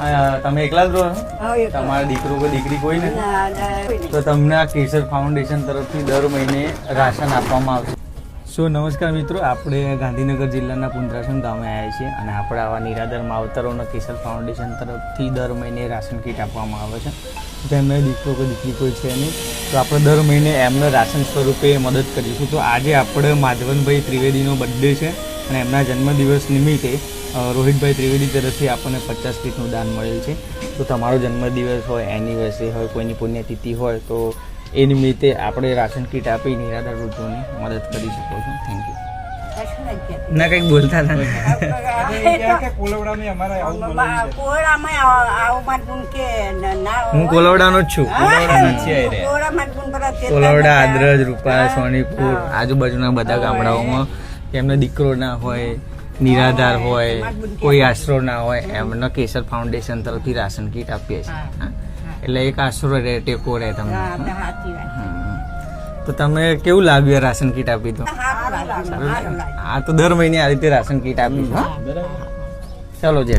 તમે એકલા જ રહો છો? તમારા દીકરો કે દીકરી કોઈ નથી? તો તમને આ કેસર ફાઉન્ડેશન તરફથી દર મહિને રાશન આપવામાં આવશે. નમસ્કાર મિત્રો, આપણે ગાંધીનગર જિલ્લાના પુંદ્રાસણ ગામે આવ્યા છીએ અને આપણે આવા નિરાધાર માવતરોના કેસર ફાઉન્ડેશન તરફથી દર મહિને રાશન કીટ આપવામાં આવે છે. જેમને દીકરો કે દીકરી કોઈ છે નહીં, તો આપણે દર મહિને એમને રાશન સ્વરૂપે મદદ કરીશું. તો આજે આપણે માધવનભાઈ ત્રિવેદીનો બર્થડે છે અને એમના જન્મદિવસ નિમિત્તે રોહિતભાઈ ત્રિવેદી તરફથી આપણને 50 કીટનું દાન મળેલ છે. તો તમારો જન્મદિવસ હોય, એનિવર્સરી હોય, કોઈની પુણ્યતિથિ હોય, તો એ નિમિત્તે આપણે રાશન કીટ આપી નિરાધાર વૃદ્ધોની મદદ કરી શકો છો. Thank you. ના કંઈક બોલતા હતા. હું કોલવડાનો જ છું. કોલવડા, આદરજ, રૂપા, સોનીપુર, આજુબાજુના બધા ગામડાઓમાં એમને દીકરો ના હોય, નિરાધાર હોય, કોઈ આશરો ના હોય, એમને કેસર ફાઉન્ડેશન તરફથી રાશન કીટ આપીએ છીએ. એટલે એક આશરો રહે, ટેકો રહે તમને. તો તમે કેવું લાગ્યું રાશન કીટ આપી? તો આ તો દર મહિને આ રીતે રાશન કીટ આપી. ચલો જય